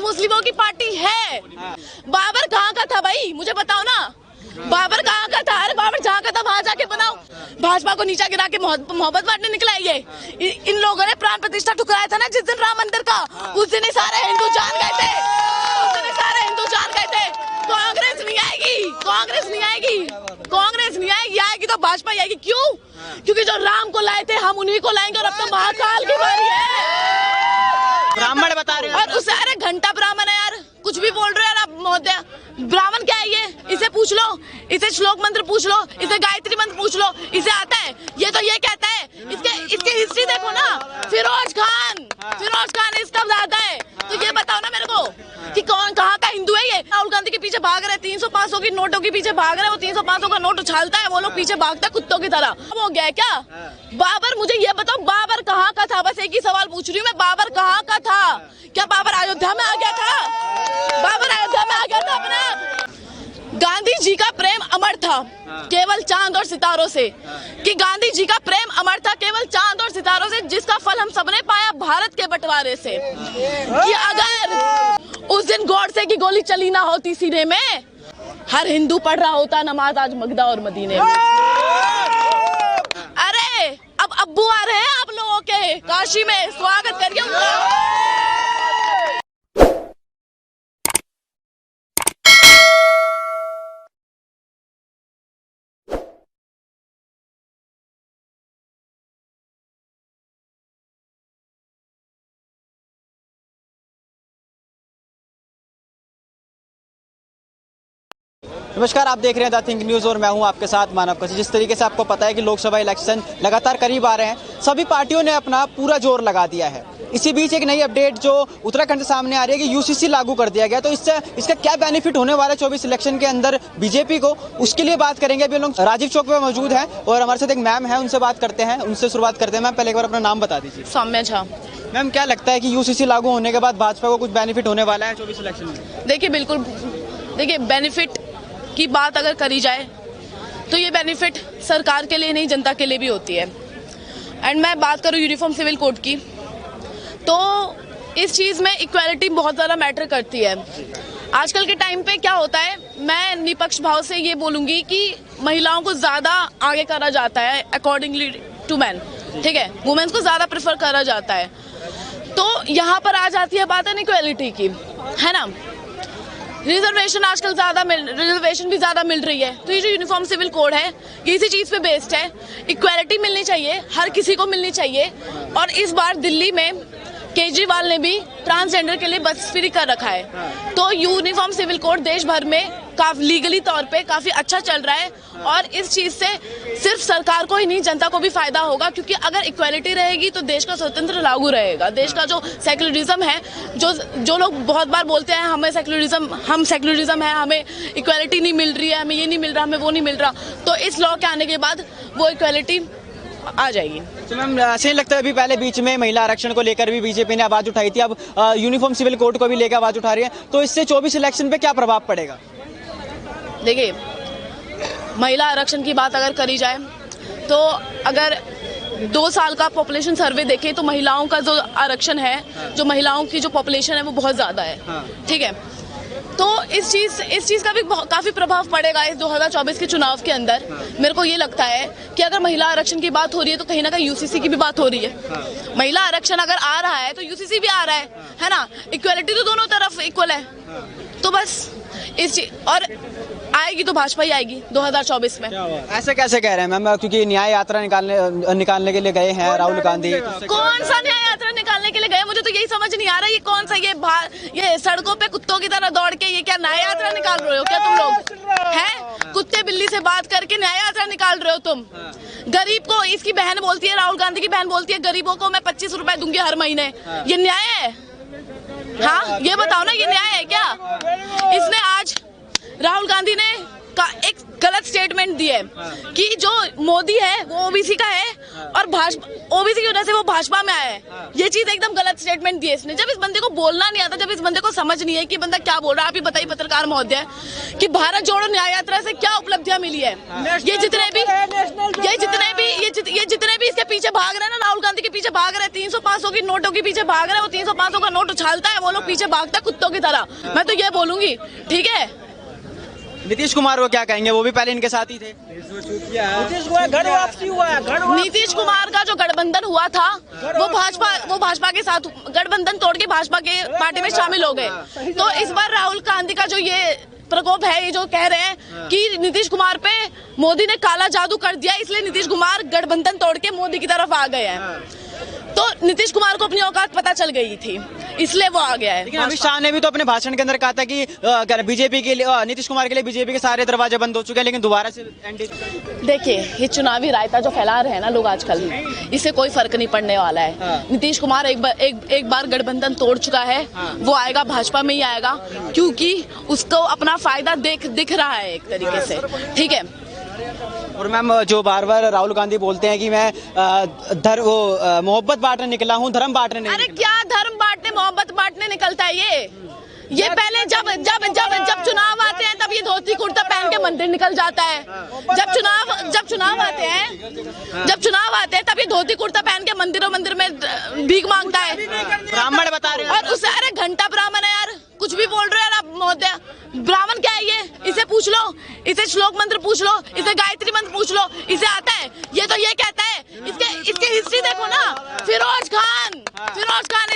मुस्लिमों की पार्टी है। बाबर कहाँ का था भाई, मुझे बताओ ना, बाबर कहाँ का था? अरे बाबर जहाँ का था वहाँ जाके बनाओ। भाजपा को नीचा गिरा के मोहब्बत बांटने निकला है ये। इन लोगों ने प्राण प्रतिष्ठा ठुकराया था ना जिस दिन राम मंदिर का, उस दिन ही सारे हिंदू जान गए थे, उस दिन ही सारे हिंदू जान गए थे। कांग्रेस नहीं आएगी, कांग्रेस नहीं आएगी, कांग्रेस नहीं आएगी, आएगी तो भाजपा आएगी। क्यों? क्योंकि जो राम को लाए थे हम उन्हीं को लाएंगे, और अब तो महाकाल की बारी है। ब्राह्मण बता रहे हैं और उससे, अरे घंटा ब्राह्मण है यार, कुछ भी बोल रहे हैं आप महोदय। ब्राह्मण क्या है ये? इसे पूछ लो, इसे श्लोक मंत्र पूछ लो, इसे गायत्री मंत्र पूछ लो, इसे आता है? ये तो ये कहता है, इसके हिस्ट्री देखो ना। फिरोज खान इसका दादा है। तो ये बताओ ना मेरे को कि कौन कहाँ का हिंदू है ये? राहुल गांधी के पीछे भाग रहे, 300-500 की नोटों के पीछे भाग रहे, वो 300-500 का नोट उछालता है, वो लोग पीछे भागता है कुत्तों की तरह। अब हो गया है क्या? बाबर, मुझे ये बताओ बाबर कहाँ का था? बस एक ही सवाल पूछ रही हूँ मैं, बाबर कहाँ का था? क्या बाबर अयोध्या में आ गया था? बाबर अयोध्या में आ गया था अपना? गांधी जी का प्रेम अमर था केवल चांद और सितारों से, कि गांधी जी का प्रेम अमर था केवल चांद और सितारों से, जिसका फल हम सबने पाया भारत के बंटवारे से। कि अगर उस दिन गॉडसे की गोली चली ना होती सीने में, हर हिंदू पढ़ रहा होता नमाज आज मक्का और मदीने में। अरे अब अब्बू आ रहे हैं आप लोगों के काशी में, स्वागत करिए उनका। नमस्कार, आप देख रहे हैं द थिंक न्यूज़ और मैं हूं आपके साथ मानव कसी। जिस तरीके से आपको पता है कि लोकसभा इलेक्शन लगातार करीब आ रहे हैं, सभी पार्टियों ने अपना पूरा जोर लगा दिया है। इसी बीच एक नई अपडेट जो उत्तराखंड से सामने आ रही है कि यूसीसी लागू कर दिया गया, तो इससे इसका क्या बेनिफिट होने वाला है 24 इलेक्शन के अंदर बीजेपी को, उसके लिए बात करेंगे। अभी हम लोग राजीव चौक पे मौजूद हैं और हमारे साथ एक मैम है, उनसे बात करते हैं, उनसे शुरुआत करते हैं। मैम, पहले एक बार अपना नाम बता दीजिए। सौम्या झा। मैम, क्या लगता है कि यूसीसी लागू होने के बाद भाजपा को कुछ बेनिफिट होने वाला है 24 इलेक्शन में? देखिए बिल्कुल, देखिए बेनिफिट की बात अगर करी जाए तो ये बेनिफिट सरकार के लिए नहीं जनता के लिए भी होती है। एंड मैं बात करूँ यूनिफॉर्म सिविल कोड की, तो इस चीज़ में इक्वालिटी बहुत ज़्यादा मैटर करती है। आजकल के टाइम पे क्या होता है, मैं निष्पक्ष भाव से ये बोलूँगी कि महिलाओं को ज़्यादा आगे करा जाता है अकॉर्डिंगली टू मैन, ठीक है, वुमेन्स को ज़्यादा प्रेफर करा जाता है। तो यहाँ पर आ जाती है बात इक्वालिटी की, है ना। रिजर्वेशन आजकल रिजर्वेशन भी ज़्यादा मिल रही है, तो ये जो यूनिफॉर्म सिविल कोड है ये इसी चीज़ पे बेस्ड है। इक्वालिटी मिलनी चाहिए, हर किसी को मिलनी चाहिए। और इस बार दिल्ली में केजरीवाल ने भी ट्रांसजेंडर के लिए बस फ्री कर रखा है। तो यूनिफॉर्म सिविल कोड देश भर में काफी लीगली तौर पे काफी अच्छा चल रहा है, और इस चीज से सिर्फ सरकार को ही नहीं जनता को भी फायदा होगा, क्योंकि अगर इक्वालिटी रहेगी तो देश का स्वतंत्र लागू रहेगा। देश का जो सेक्युलरिज्म है, जो लोग बहुत बार बोलते हैं हम सेक्युलरिज्म है, हमें इक्वालिटी नहीं मिल रही है, हमें ये नहीं मिल रहा, हमें वो नहीं मिल रहा, तो इस लॉ के आने के बाद वो इक्वालिटी आ जाएगी। तो मैम, ऐसे ही लगता है अभी पहले बीच में महिला आरक्षण को लेकर भी बीजेपी ने आवाज उठाई थी, अब यूनिफॉर्म सिविल कोड को भी लेकर आवाज उठा रही है, तो इससे 24 इलेक्शन पे क्या प्रभाव पड़ेगा? देखिए, महिला आरक्षण की बात अगर करी जाए तो अगर 2 साल का पॉपुलेशन सर्वे देखें तो महिलाओं का जो आरक्षण है, जो महिलाओं की जो पॉपुलेशन है वो बहुत ज़्यादा है, ठीक है। तो इस चीज़ का भी काफ़ी प्रभाव पड़ेगा इस 2024 के चुनाव के अंदर। मेरे को ये लगता है कि अगर महिला आरक्षण की बात हो रही है तो कहीं ना कहीं यूसीसी की भी बात हो रही है। महिला आरक्षण अगर आ रहा है तो यूसीसी भी आ रहा है ना। इक्वालिटी तो दोनों तरफ इक्वल है, तो बस इस चीज, और आएगी तो भाजपा ही आएगी 2024 में। ऐसे कैसे कह रहे हैं मैम, क्योंकि न्याय यात्रा निकालने के लिए गए हैं राहुल गांधी। कौन सा न्याय यात्रा निकालने के लिए गए? मुझे तो यही समझ नहीं आ रहा, ये कौन सा ये सड़कों पे कुत्तों की तरह दौड़ के ये क्या न्याय यात्रा निकाल रहे हो क्या तुम लोग? हैं, कुत्ते बिल्ली से बात करके न्याय यात्रा निकाल रहे हो तुम? गरीब को, इसकी बहन बोलती है, राहुल गांधी की बहन बोलती है, गरीबों को मैं 25 रुपए दूंगी हर महीने, ये न्याय है? हाँ, ये बताओ ना, ये न्याय है क्या? इसने आज राहुल गांधी ने एक गलत स्टेटमेंट दी है कि जो मोदी है वो ओबीसी का है और भाजपा ओबीसी की वजह से वो भाजपा में आया है। ये चीज एकदम गलत स्टेटमेंट दी है इसने। जब इस बंदे को बोलना नहीं आता, जब इस बंदे को समझ नहीं है कि बंदा क्या बोल रहा है। आप ही बताइए पत्रकार महोदय कि भारत जोड़ो न्याय यात्रा से क्या उपलब्धियां मिली है। ये जितने भी इसके पीछे भाग रहे हैं ना, राहुल गांधी के पीछे भाग रहे हैं, 300-500 की नोटों के पीछे भाग रहे हैं, वो 300-500 का नोट उछालता है, वो लोग पीछे भागता है कुत्तों की तरह। मैं तो ये बोलूंगी, ठीक है। नीतीश कुमार को क्या कहेंगे, वो भी पहले इनके साथ ही थे। नीतीश कुमार का जो गठबंधन हुआ था वो भाजपा के साथ गठबंधन तोड़ के भाजपा के पार्टी में शामिल हो गए। तो इस बार राहुल गांधी का जो ये प्रकोप है, ये जो कह रहे हैं कि नीतीश कुमार पे मोदी ने काला जादू कर दिया, इसलिए नीतीश कुमार गठबंधन तोड़ के मोदी की तरफ आ गए हैं। तो नीतीश कुमार को अपनी औकात पता चल गई थी, इसलिए वो आ गया है। लेकिन अमित शाह ने भी तो अपने भाषण के अंदर कहा था कि बीजेपी के लिए, नीतीश कुमार के लिए बीजेपी के सारे दरवाजे बंद हो चुके हैं, लेकिन दोबारा से देखिए, ये चुनावी रायता जो फैला रहे हैं ना लोग आजकल, इससे कोई फर्क नहीं पड़ने वाला है। नीतीश कुमार एक बार गठबंधन तोड़ चुका है, वो आएगा भाजपा में ही आएगा, क्योंकि उसको अपना फायदा दिख रहा है एक तरीके से, ठीक है। और मैम, जो बार बार राहुल गांधी बोलते हैं कि मैं मोहब्बत बांटने निकला हूँ, धर्म बांटने नहीं। अरे क्या धर्म बांटने मोहब्बत बांटने निकलता है ये पहले जब चुनाव आते हैं तब ये धोती कुर्ता पहन के मंदिर निकल जाता है। जब चुनाव आते हैं तब ये धोती कुर्ता पहन के मंदिर में भीख मांगता है। ब्राह्मण बता रहे हैं और उससे, अरे घंटा ब्राह्मण है यार, कुछ भी बोल रहे हैं आप महोदय। ब्राह्मण क्या है ये? इसे पूछ लो, इसे श्लोक मंत्र पूछ लो, इसे गायत्री मंत्र पूछ लो, इसे आता है। ये तो ये कहता है, इसके हिस्ट्री देखो ना। फिरोज खान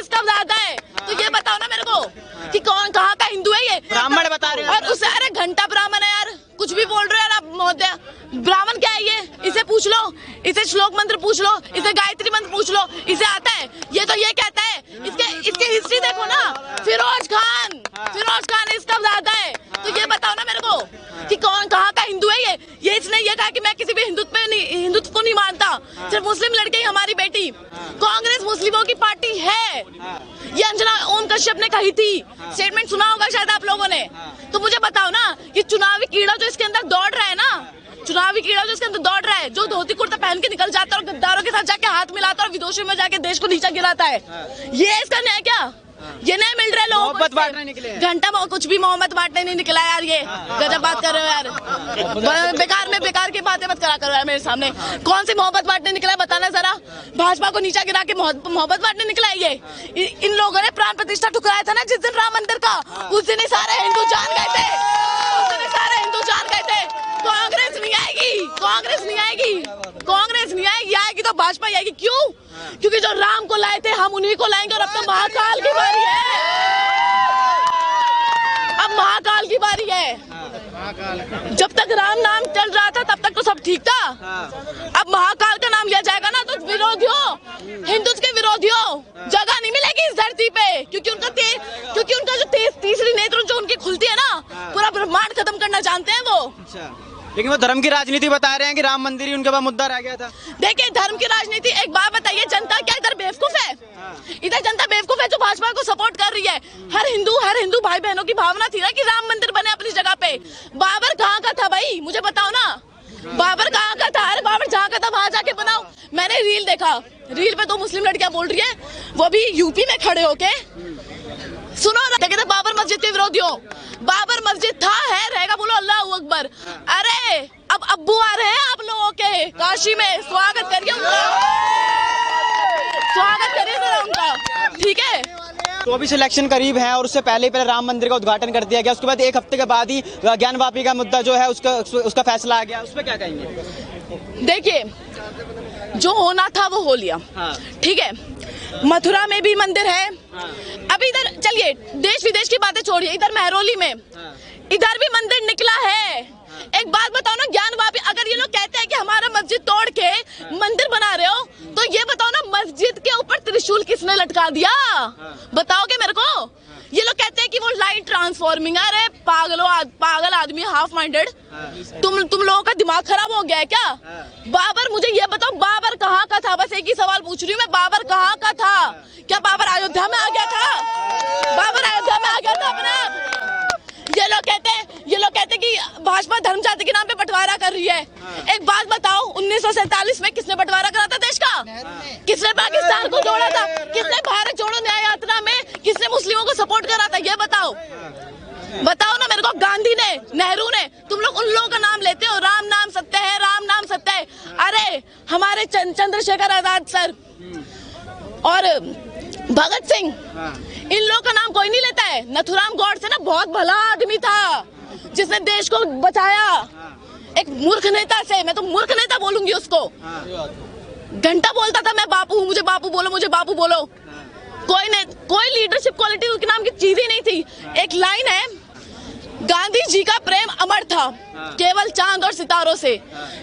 इसका दादा है। तो ये बताओ ना मेरे को कि कौन कहाँ का हिंदू है ये? ब्राह्मण बता रहे हैं। और उससे, अरे घंटा ब्राह्मण है यार, कुछ भी बोल रहे हैं आप महोदय। ब्राह्मण क्या है ये? इसे पूछ लो, इसे श्लोक मंत्र पूछ लो, इसे गायत्री मंत्र पूछ लो, इसे आता है। ये तो ये कहता है, इसके हिस्ट्री देखो ना। फिरोज खान इसका दादा है। तो ये बताओ ना मेरे को कि कौन कहाँ का हिंदू है ये? इसने ये कहा कि मैं किसी भी हिंदुत्व को नहीं मानता, सिर्फ मुस्लिम लड़के ही हमारी बेटी। कांग्रेस मुस्लिमों की पार्टी है, ये अंजना ओम कश्यप ने कही थी। स्टेटमेंट सुना होगा शायद आप लोगों ने। तो मुझे बताओ ना, ये चुनावी कीड़ा जो इसके अंदर दौड़ रहा है ना, जो धोती कुर्ता पहन के निकल जाता है और गद्दारों के साथ जाके हाथ मिलाता है और विदेशों में जाके देश को नीचा गिराता है, ये इसका न्याय क्या? ये नहीं मिल रहा है लोगों को। बांटने निकले घंटा कुछ भी मोहब्बत बांटने नहीं निकला यार। ये गजब बात कर रहे हो यार। बेकार की बातें मत करा करो यार मेरे सामने। कौन सी मोहब्बत बांटने निकला है बताना जरा। भाजपा को नीचा गिरा के मोहब्बत बांटने निकला है ये। इन लोगों ने प्राण प्रतिष्ठा ठुकराया था ना जिस दिन राम मंदिर का, उस दिन ही सारे हिंदू जान गए थे। कांग्रेस नहीं आएगी तो भाजपा आएगी। क्यों? क्योंकि जो राम को लाए थे हम उन्हीं को लाएंगे। और अब तो महाकाल की बारी है, अब महाकाल की बारी है। जब तक राम नाम चल रहा था तब तक तो सब ठीक था। अब महाकाल का नाम लिया जाएगा ना तो हिंदुत्व के विरोधियों जगह नहीं मिलेगी इस धरती पे। क्योंकि उनका जो तीसरी नेत्र जो उनकी खुलती है ना, पूरा ब्रह्मांड खत्म करना जानते हैं वो। लेकिन वो धर्म की राजनीति बता रहे हैं कि राम मंदिर ही उनके पास मुद्दा रह गया था। देखिए, धर्म की राजनीति, एक बात बताइए, जनता क्या इधर बेवकूफ है? इधर जनता बेवकूफ है जो भाजपा को सपोर्ट कर रही है। हर हिंदू भाई बहनों की भावना थी ना कि राम मंदिर बने अपनी जगह पे। बाबर कहाँ का था भाई, मुझे बताओ ना। बाबर कहाँ का था? अरे बाबर जहाँ का था वहां जाके बनाओ। मैंने रील देखा, रील पे 2 मुस्लिम लड़कियां बोल रही है, वो भी यूपी में खड़े होके। सुनो ना, कहते बाबर मस्जिद के विरोधियों, बाबर मस्जिद था, है, रहेगा, बोलो अल्लाह अकबर। अरे अब अब्बू आ रहे हैं आप लोगों के काशी में, स्वागत करिए उनका, ठीक है। तो अभी इलेक्शन करीब है और उससे पहले राम मंदिर का उद्घाटन कर दिया गया। उसके बाद 1 हफ्ते के बाद ही ज्ञान वापी का मुद्दा जो है उसका फैसला आ गया। उस पर क्या कहेंगे? देखिए, जो होना था वो हो लिया, ठीक है। मथुरा में भी मंदिर है। अभी इधर चलिए, देश विदेश की बातें छोड़िए, इधर महरौली में इधर भी मंदिर निकला है। एक बात बताओ ना, ज्ञान वापी, अगर ये लोग कहते हैं कि हमारा मस्जिद तोड़ के मंदिर बना रहे हो, तो ये बताओ ना, मस्जिद के ऊपर त्रिशूल किसने लटका दिया? बताओगे मेरे को? ये लोग कहते हैं कि वो लाइट ट्रांसफॉर्मिंग। अरे पागल आदमी, हाफ माइंडेड। तुम लोगों का दिमाग खराब हो गया है क्या? बाबर, मुझे ये बताओ, बाबर कहाँ का था? बस एक ही सवाल पूछ रही हूँ मैं, बाबर कहाँ का था? क्या बाबर अयोध्या में आ गया था? बाबर अयोध्या में आ गया था अपना? ये लोग कहते हैं लोग कहते हैं कि भाजपा धर्म जाति के नाम पे बंटवारा कर रही है। एक बात बताओ, 1947 में किसने बंटवारा करा था देश का? किसने पाकिस्तान को जोड़ा था? किसने भारत जोड़ो न्याय यात्रा में किसने मुस्लिमों को सपोर्ट करा था? ये बताओ, बताओ ना मेरे को। गांधी ने, नेहरू ने, तुम लोग उन लोगों का नाम लेते हो, राम नाम सत्य है, राम नाम सत्य है। अरे हमारे चंद्रशेखर आजाद सर और भगत सिंह, इन लोगों का नाम कोई नहीं लेता है। नथुराम गॉडसे ना बहुत भला आदमी था जिसने देश को बचाया। एक मूर्ख नेता से, मैं तो मूर्ख नेता बोलूंगी उसको। घंटा बोलता था मैं बापू हूँ, मुझे बापू बोलो, मुझे बापू बोलो। कोई लीडरशिप क्वालिटी उसके नाम की चीज ही नहीं थी। एक लाइन है, गांधी जी का प्रेम अमर था केवल चांद और सितारों से,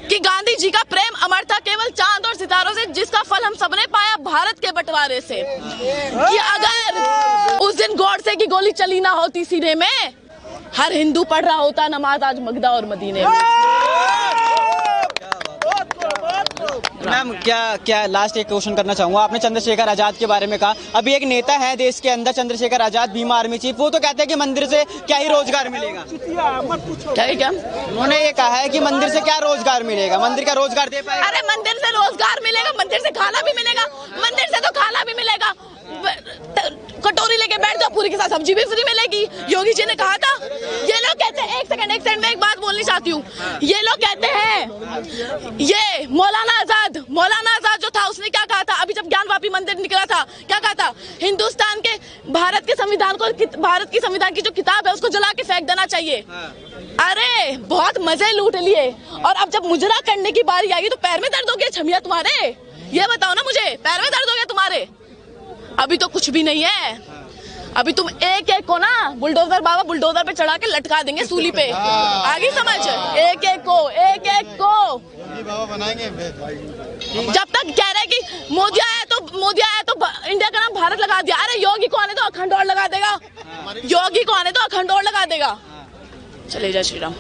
कि गांधी जी का प्रेम अमर था केवल चांद और सितारों से, जिसका फल हम सबने पाया भारत के बंटवारे से। कि अगर उस दिन गॉडसे की गोली चली ना होती सीने में, हर हिंदू पढ़ रहा होता नमाज आज मगदा और मदीने में। मैम क्या लास्ट एक क्वेश्चन करना चाहूंगा। आपने चंद्रशेखर आजाद के बारे में कहा, अभी एक नेता है देश के अंदर चंद्रशेखर आजाद, भीम आर्मी चीफ, वो तो कहते हैं कि मंदिर से क्या ही रोजगार मिलेगा। क्या उन्होंने ये कहा है कि मंदिर से क्या रोजगार मिलेगा, मंदिर का रोजगार दे पाएगा? अरे मंदिर से रोजगार मिलेगा, मंदिर से खाना भी मिलेगा, मंदिर से तो खाना भी मिलेगा। कटोरी लेके बैठ जाओ, पूरी के साथ सब्जी भी फ्री मिलेगी। योगी जी ने कहा था। ये लोग कहते हैं, एक सेकंड में एक बात बोलनी चाहती हूँ। ये लोग कहते हैं, ये मौलाना आजाद जो था, उसने क्या कहा था अभी जब ज्ञानवापी मंदिर निकला था? क्या कहा था? हिंदुस्तान के भारत के संविधान को, भारत की संविधान की जो किताब है उसको जला के फेंक देना चाहिए। अरे बहुत मजे लूट लिए, और अब जब मुजरा करने की बारी आई तो पैर में दर्द हो गया छमिया तुम्हारे? ये बताओ ना मुझे, पैर में दर्द हो गया तुम्हारे? अभी तो कुछ भी नहीं है। अभी तुम एक एक को ना बुलडोजर बाबा बुलडोजर पे चढ़ा के लटका देंगे सूली पे। आगे समझ, एक एक को बाबा बनाएंगे। जब तक कह रहे कि मोदी आया तो इंडिया का नाम भारत लगा दिया। अरे योगी को आने तो अखंड और लगा देगा, योगी को आने तो अखंड और लगा देगा। चले जाए श्री राम।